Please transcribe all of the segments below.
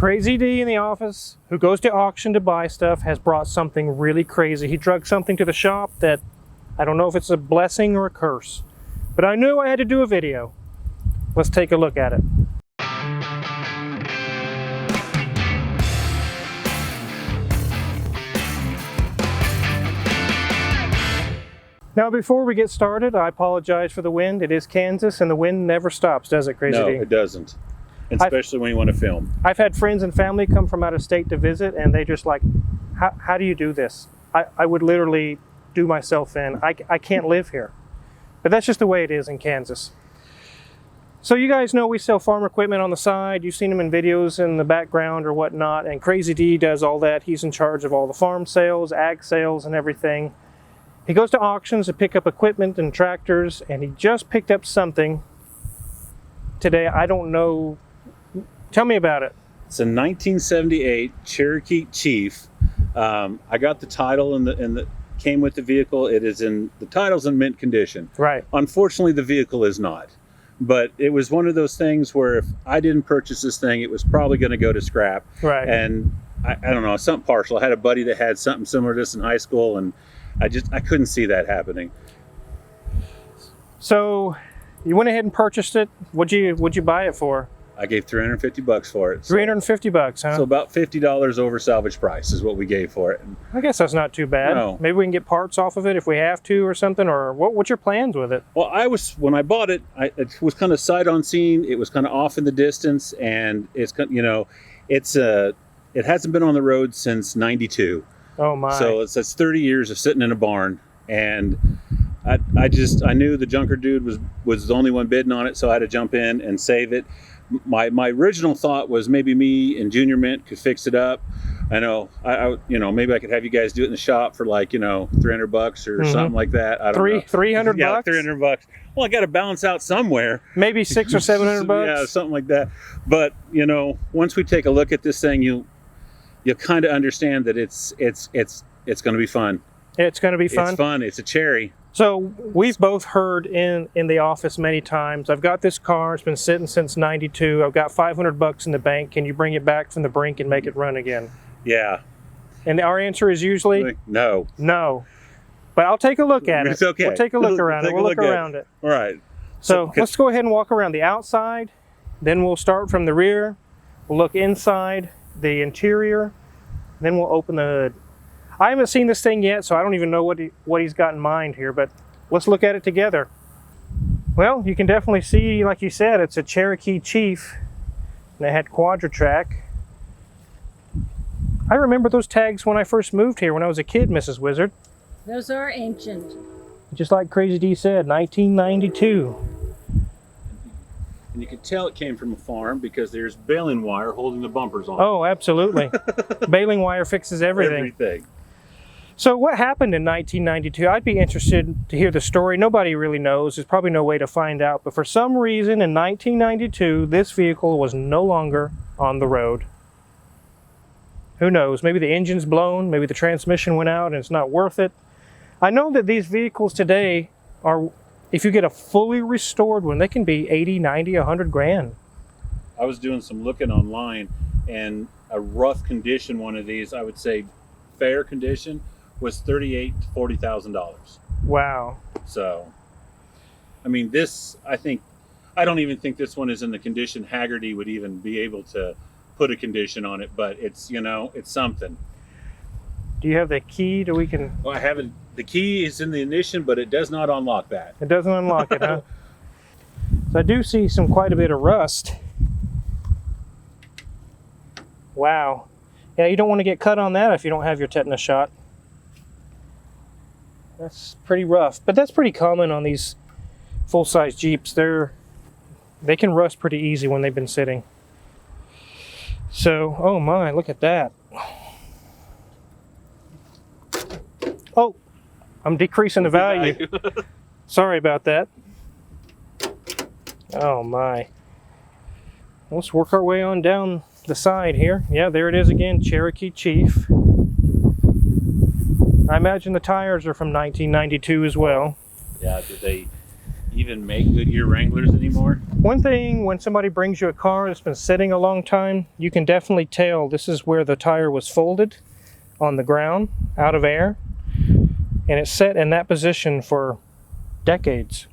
Crazy D in the office, who goes to auction to buy stuff, has brought something really crazy. He drugged something to the shop that I don't know if it's a blessing or a curse, but I knew I had to do a video. Let's take a look at it. Now, before we get started, I apologize for the wind. It is Kansas, and the wind never stops, does it, Crazy D? No, it doesn't. Especially when you want to film. I've had friends and family come from out of state to visit, and they just like, how do you do this? I would literally do myself in. I can't live here. But that's just the way it is in Kansas. So you guys know we sell farm equipment on the side. You've seen them in videos in the background or whatnot, and Crazy D does all that. He's in charge of all the farm sales, ag sales, and everything. He goes to auctions to pick up equipment and tractors, and he just picked up something today. I don't know. Tell me about it. It's a 1978 Cherokee Chief. I got the title and the came with the vehicle. It is the title's in mint condition. Right. Unfortunately, the vehicle is not. But it was one of those things where if I didn't purchase this thing, it was probably going to go to scrap. Right. And I don't know, something partial. I had a buddy that had something similar to this in high school, and I couldn't see that happening. So you went ahead and purchased it. What'd you buy it for? I gave $350 for it. So, $350, huh? So about $50 over salvage price is what we gave for it. I guess that's not too bad. No. Maybe we can get parts off of it if we have to or something, or what's your plans with it? Well, when I bought it, it was kind of sight unseen. It was kind of off in the distance, and it hasn't been on the road since '92. Oh my. So that's 30 years of sitting in a barn, and I knew the junker dude was the only one bidding on it, so I had to jump in and save it. My original thought was maybe me and Junior Mint could fix it up. I know, maybe I could have you guys do it in the shop for like, $300 or something like that. I don't know. $300? Yeah, $300. Well, I got to balance out somewhere. Maybe $600 or $700. Yeah, something like that. But once we take a look at this thing, you'll kind of understand that it's going to be fun. It's going to be fun. It's fun. It's a cherry. So we've both heard in the office many times, I've got this car, it's been sitting since '92, I've got $500 in the bank, can you bring it back from the brink and make it run again? Yeah. And our answer is usually? No. No. But I'll take a look at it. It's okay. We'll take a look around it. We'll look around it. All right. So let's go ahead and walk around the outside, then we'll start from the rear, we'll look inside the interior, then we'll open the hood. I haven't seen this thing yet, so I don't even know what he's got in mind here, but let's look at it together. Well, you can definitely see, like you said, it's a Cherokee Chief, and it had Quadra-Track. I remember those tags when I first moved here when I was a kid, Mrs. Wizard. Those are ancient. Just like Crazy D said, 1992. And you can tell it came from a farm because there's baling wire holding the bumpers on. Oh, absolutely. Baling wire fixes everything. Everything. So what happened in 1992? I'd be interested to hear the story. Nobody really knows. There's probably no way to find out. But for some reason in 1992, this vehicle was no longer on the road. Who knows? Maybe the engine's blown. Maybe the transmission went out and it's not worth it. I know that these vehicles today are, if you get a fully restored one, they can be 80, 90, 100 grand. I was doing some looking online, and a rough condition one of these, I would say fair condition, was $38,000 to $40,000. Wow. So, I mean, I don't even think this one is in the condition Haggerty would even be able to put a condition on it, but it's, it's something. Do you have the key we can? Well, I have it. The key is in the ignition, but it does not unlock that. It doesn't unlock it, huh? So I do see quite a bit of rust. Wow. Yeah, you don't want to get cut on that if you don't have your tetanus shot. That's pretty rough, but that's pretty common on these full-size Jeeps. They can rust pretty easy when they've been sitting. So, oh my, look at that. Oh, I'm decreasing the value. Sorry about that. Oh my. Let's work our way on down the side here. Yeah, there it is again, Cherokee Chief. I imagine the tires are from 1992 as well. Yeah, even make Goodyear Wranglers anymore? One thing, when somebody brings you a car that's been sitting a long time, you can definitely tell this is where the tire was folded on the ground, out of air, and it's set in that position for decades.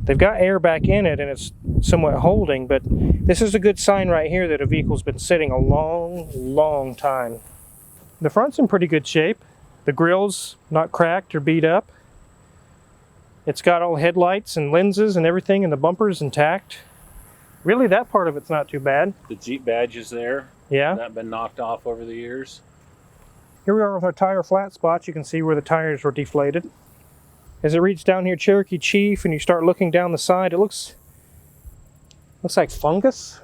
They've got air back in it and it's somewhat holding, but this is a good sign right here that a vehicle's been sitting a long time. The front's in pretty good shape. The grill's not cracked or beat up. It's got all headlights and lenses and everything, and the bumper's intact. Really, that part of it's not too bad. The Jeep badge is there. Yeah. Not been knocked off over the years. Here we are with our tire flat spots. You can see where the tires were deflated. As it reads down here, Cherokee Chief, and you start looking down the side, it looks like fungus.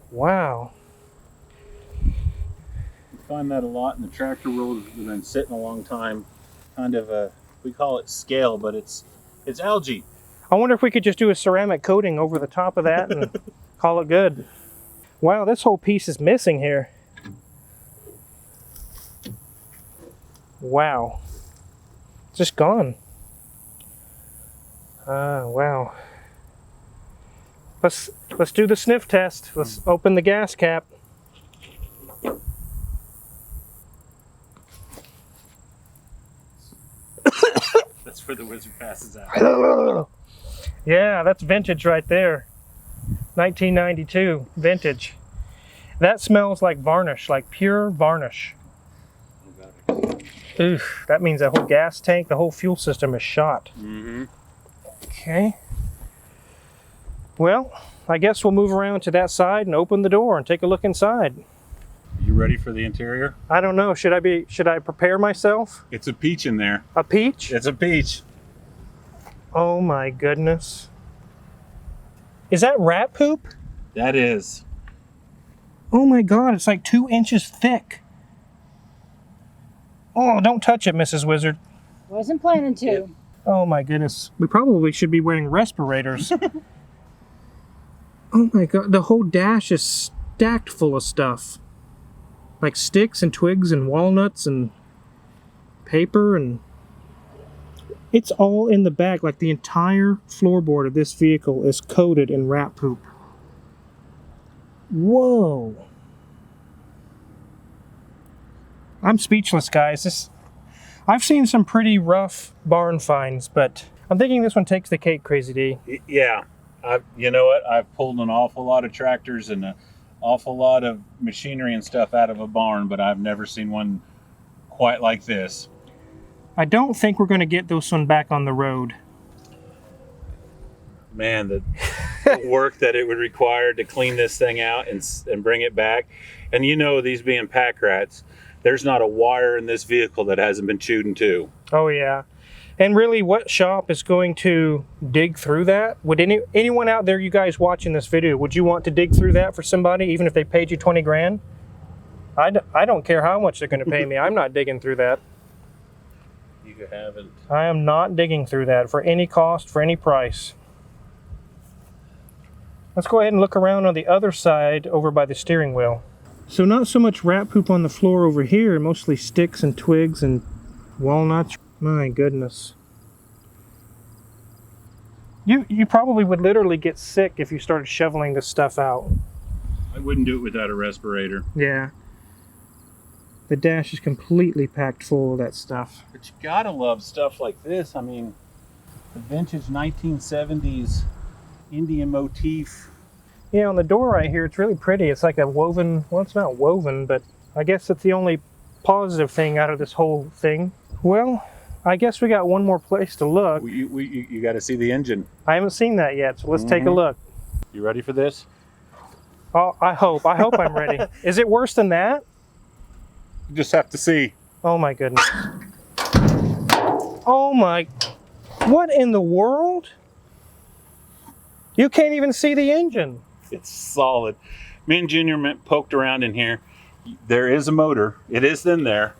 Wow. You find that a lot in the tractor world. It's been sitting a long time. Kind of a, we call it scale, but it's algae. I wonder if we could just do a ceramic coating over the top of that and call it good. Wow, this whole piece is missing here. Wow. Just gone. Wow. Let's do the sniff test. Let's open the gas cap. That's where the wizard passes out. Yeah, that's vintage right there. 1992 vintage. That smells like varnish, like pure varnish. Oof, that means that whole gas tank, the whole fuel system is shot. Mm-hmm. Okay. Well, I guess we'll move around to that side and open the door and take a look inside. You ready for the interior? I don't know. Should I prepare myself? It's a peach in there. A peach? It's a peach. Oh my goodness. Is that rat poop? That is. Oh my God, it's like 2 inches thick. Oh, don't touch it, Mrs. Wizard. Wasn't planning to. Oh my goodness. We probably should be wearing respirators. Oh my God, the whole dash is stacked full of stuff. Like sticks and twigs and walnuts and paper, and it's all in the back. Like the entire floorboard of this vehicle is coated in rat poop. Whoa. I'm speechless, guys. I've seen some pretty rough barn finds, but I'm thinking this one takes the cake, Crazy D. Yeah. You know what? I've pulled an awful lot of tractors and an awful lot of machinery and stuff out of a barn, but I've never seen one quite like this. I don't think we're going to get this one back on the road. Man, the work that it would require to clean this thing out and bring it back. And you know, these being pack rats, there's not a wire in this vehicle that hasn't been chewed in two. Oh yeah. And really, what shop is going to dig through that? Would anyone out there, you guys watching this video, would you want to dig through that for somebody, even if they paid you 20 grand? I don't care how much they're going to pay me. I'm not digging through that. You haven't. I am not digging through that for any cost, for any price. Let's go ahead and look around on the other side over by the steering wheel. So not so much rat poop on the floor over here, mostly sticks and twigs and walnuts. My goodness. You probably would literally get sick if you started shoveling this stuff out. I wouldn't do it without a respirator. Yeah. The dash is completely packed full of that stuff. But you gotta love stuff like this. I mean, the vintage 1970s Indian motif. Yeah, on the door right here, it's really pretty. It's like a woven, well, it's not woven, but I guess it's the only positive thing out of this whole thing. Well, I guess we got one more place to look. You got to see the engine. I haven't seen that yet, so let's take a look. You ready for this? Oh, I hope I'm ready. Is it worse than that? You just have to see. Oh my goodness. Oh my, what in the world? You can't even see the engine. It's solid. Me and Junior poked around in here. There is a motor. It is in there.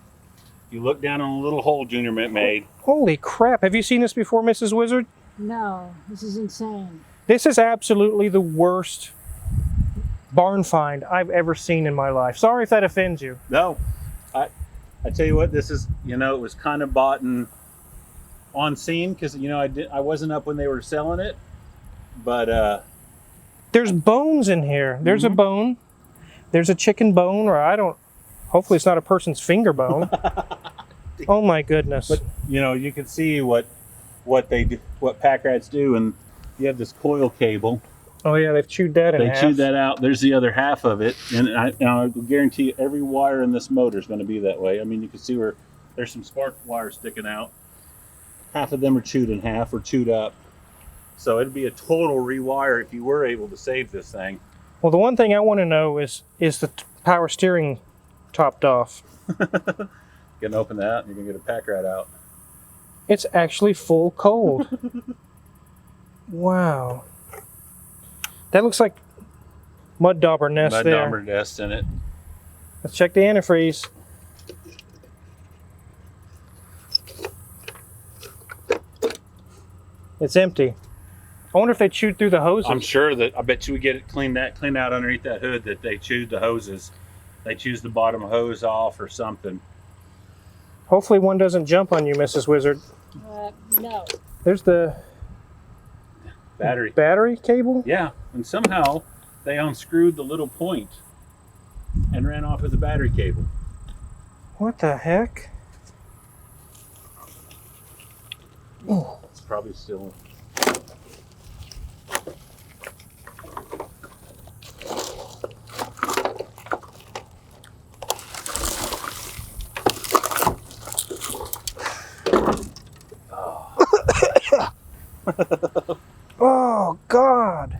You look down on a little hole Junior made. Holy crap. Have you seen this before, Mrs. Wizard? No, this is insane. This is absolutely the worst barn find I've ever seen in my life. Sorry if that offends you. No. I tell you what, this is, you know, it was kind of bought in on scene because I wasn't up when they were selling it, but There's bones in here. There's a bone. There's a chicken bone, or hopefully it's not a person's finger bone. Oh my goodness. But you can see what they do, what pack rats do, and you have this coil cable. Oh yeah, they've chewed that in half. They chewed that out. There's the other half of it, and I guarantee you every wire in this motor is going to be that way. I mean, you can see where there's some spark wires sticking out. Half of them are chewed in half or chewed up. So it'd be a total rewire if you were able to save this thing. Well, the one thing I want to know is the power steering topped off? Gonna open that, and you're gonna get a pack rat out. It's actually full cold. Wow. That looks like mud dauber nest Mud there. dauber nest in it. Let's check the antifreeze. It's empty. I wonder if they chewed through the hoses. I'm sure that, I bet you we get it cleaned out underneath that hood, that they chewed the hoses. They chewed the bottom hose off or something. Hopefully one doesn't jump on you, Mrs. Wizard. No. There's the battery cable? Yeah, and somehow they unscrewed the little point and ran off with the battery cable. What the heck? Oh. It's probably still... Oh, God.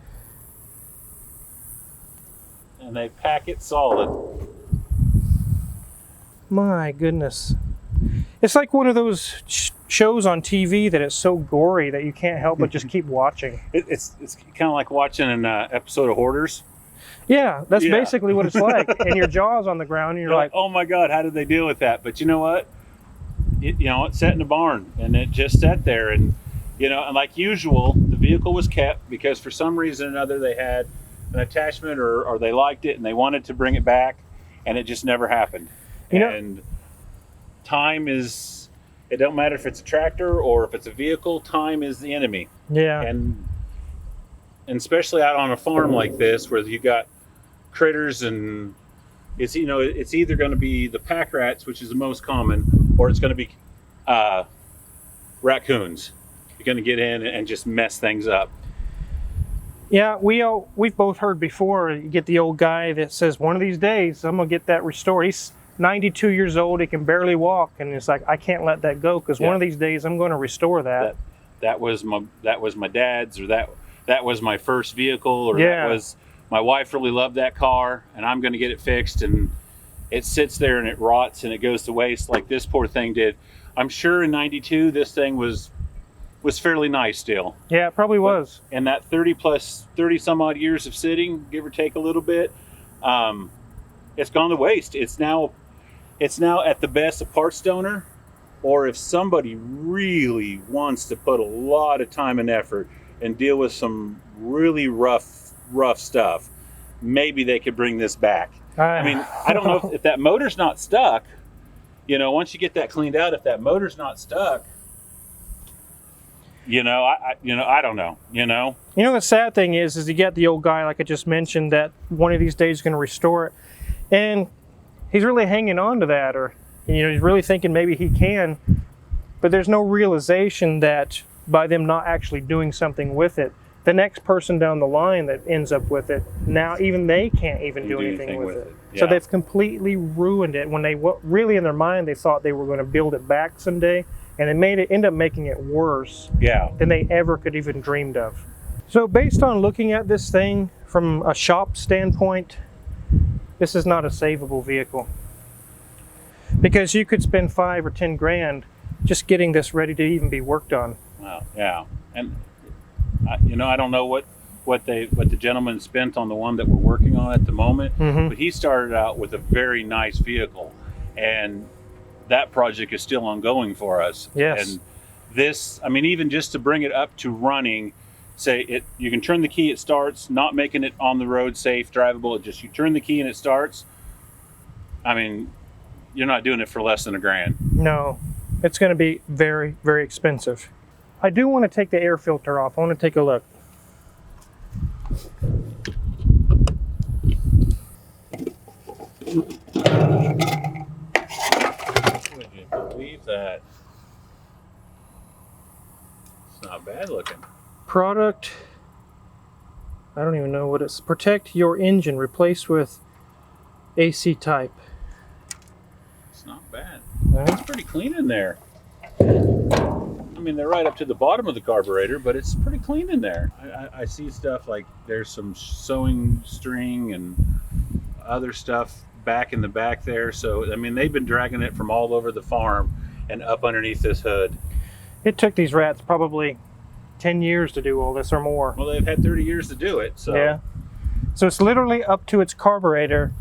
And they pack it solid. My goodness. It's like one of those shows on TV that is so gory that you can't help but just keep watching. It's kind of like watching an episode of Hoarders. Yeah, that's basically what it's like. And your jaw's on the ground and you're like, oh my God, how did they deal with that? But you know what? It sat in the barn and it just sat there. And, and like usual, the vehicle was kept because for some reason or another they had an attachment or they liked it and they wanted to bring it back, and it just never happened. And time is, it don't matter if it's a tractor or if it's a vehicle, time is the enemy. Yeah. And especially out on a farm like this where you got critters, and it's it's either going to be the pack rats, which is the most common, or it's going to be raccoons. You're going to get in and just mess things up. Yeah, we've both heard before, you get the old guy that says, one of these days I'm going to get that restored. He's 92 years old, he can barely walk, and it's like, I can't let that go because one of these days I'm going to restore that. That was my dad's, or that was my first vehicle, or that was, my wife really loved that car and I'm going to get it fixed, and it sits there and it rots and it goes to waste like this poor thing did. I'm sure in 92 this thing was fairly nice still. Yeah, it probably was. And that 30 some odd years of sitting, give or take a little bit, it's gone to waste. It's now at the best a parts donor, or if somebody really wants to put a lot of time and effort and deal with some really rough stuff, maybe they could bring this back. I mean, I don't know if that motor's not stuck, once you get that cleaned out, if that motor's not stuck, I don't know, the sad thing is you get the old guy, like I just mentioned, that one of these days is going to restore it. And he's really hanging on to that, or, he's really thinking maybe he can, but there's no realization that by them not actually doing something with it, the next person down the line that ends up with it, now even they can't even do anything with it. Yeah. So they've completely ruined it when they really in their mind they thought they were going to build it back someday, and it end up making it worse than they ever could even dreamed of. So based on looking at this thing from a shop standpoint, this is not a savable vehicle, because you could spend $5 or $10 grand just getting this ready to even be worked on. Wow. Yeah. And I don't know what the gentleman spent on the one that we're working on at the moment, but he started out with a very nice vehicle, and that project is still ongoing for us. Yes. And this, even just to bring it up to running, you can turn the key, it starts, not making it on the road safe, drivable. You turn the key and it starts. You're not doing it for less than $1,000. No. It's going to be very, very expensive. I do want to take the air filter off. I want to take a look. Would you believe that? It's not bad looking. Product, I don't even know what it's. Protect your engine, replace with AC type. It's not bad. No? It's pretty clean in there. I mean, they're right up to the bottom of the carburetor, but it's pretty clean in there. I see stuff like there's some sewing string and other stuff back in the back there. So, I mean, they've been dragging it from all over the farm and up underneath this hood. It took these rats probably 10 years to do all this or more. Well, they've had 30 years to do it. So. Yeah. So it's literally up to its carburetor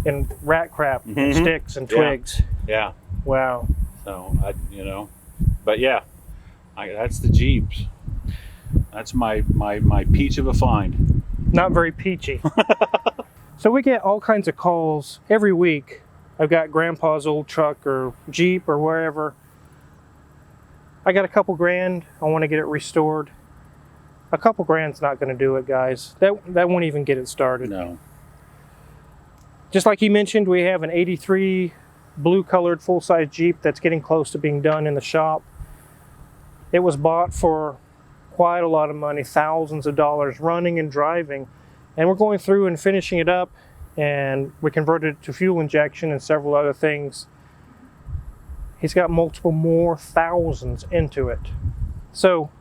in rat crap, and sticks and twigs. Yeah. Wow. So, but yeah, that's the Jeeps. That's my peach of a find. Not very peachy. So we get all kinds of calls every week. I've got Grandpa's old truck or Jeep or wherever. I got a couple grand. I want to get it restored. A couple grand's not going to do it, guys. That won't even get it started. No. Just like you mentioned, we have an 83 blue-colored full-size Jeep that's getting close to being done in the shop. It was bought for quite a lot of money, thousands of dollars, running and driving. And we're going through and finishing it up, and we converted it to fuel injection and several other things. He's got multiple more thousands into it. So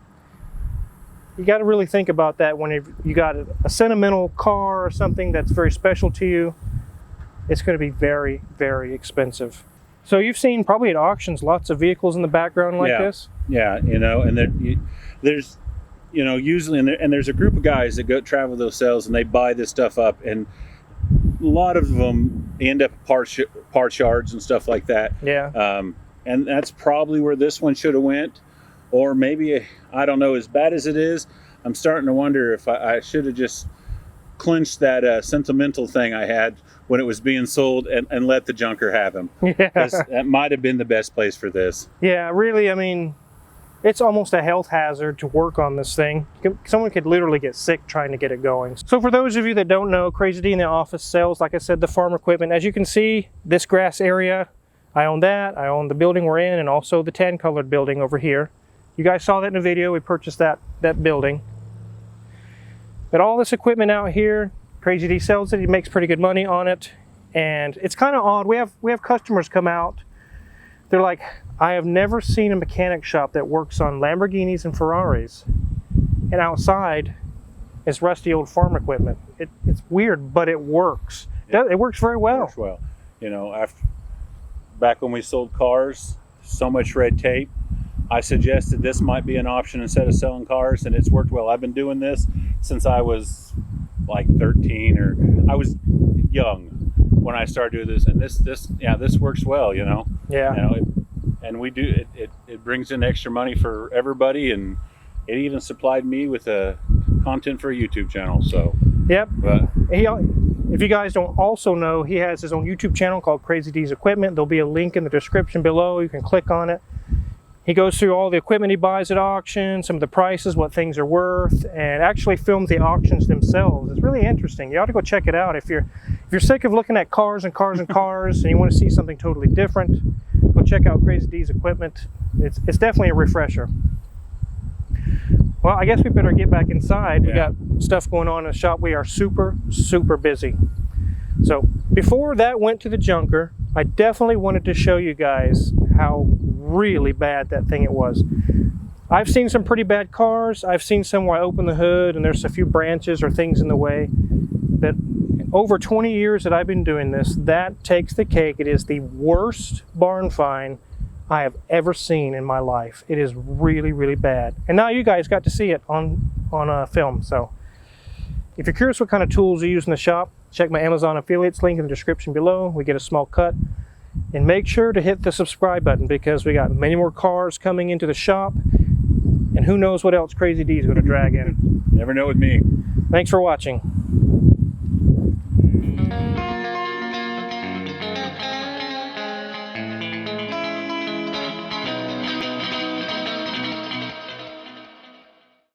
you got to really think about that when you got a sentimental car or something that's very special to you. It's going to be very, very expensive. So you've seen probably at auctions lots of vehicles in the background like this. Yeah, and there's usually and there's a group of guys that go travel those sales and they buy this stuff up, and a lot of them end up at parts yards and stuff like that. Yeah. And that's probably where this one should have went, or maybe, I don't know, as bad as it is, I'm starting to wonder if I should have just clinched that sentimental thing I had when it was being sold and let the junker have him. Yeah. That might have been the best place for this. Yeah, really, I mean, it's almost a health hazard to work on this thing. Someone could literally get sick trying to get it going. So for those of you that don't know, Crazy D in the Office sells, like I said, the farm equipment. As you can see, this grass area, I own that. I own the building we're in, and also the tan-colored building over here. You guys saw that in the video. We purchased that building. But all this equipment out here, Crazy D sells it. He makes pretty good money on it. And it's kind of odd. We have customers come out. They're like, I have never seen a mechanic shop that works on Lamborghinis and Ferraris, and outside is rusty old farm equipment. It's weird, but it works. It works very well. It works well. Back when we sold cars, so much red tape, I suggested this might be an option instead of selling cars, and it's worked well. I've been doing this since I was like 13, or I was young when I started doing this, and this works well, Yeah. And we do it brings in extra money for everybody, and it even supplied me with content for a YouTube channel. So Yep. but If you guys don't also know, he has his own YouTube channel called Crazy D's Equipment. There'll be a link in the description below. You can click on it. He goes through all the equipment he buys at auction, some of the prices, what things are worth, and actually films the auctions themselves. It's really interesting. You ought to go check it out. If you're sick of looking at cars and cars and cars and you want to see something totally different, go check out Crazy D's Equipment. It's definitely a refresher. Well, I guess we better get back inside. We got stuff going on in the shop. We are super, super busy. So before that went to the junker, I definitely wanted to show you guys how really bad that thing it was. I've seen some pretty bad cars. I've seen some where I open the hood and there's a few branches or things in the way. But over 20 years that I've been doing this, that takes the cake. It is the worst barn find I have ever seen in my life. It is really, really bad. And now you guys got to see it on film. So if you're curious what kind of tools you use in the shop, check my Amazon affiliates link in the description below. We get a small cut. And make sure to hit the subscribe button, because we got many more cars coming into the shop. And who knows what else Crazy D is going to drag in. Never know with me. Thanks for watching.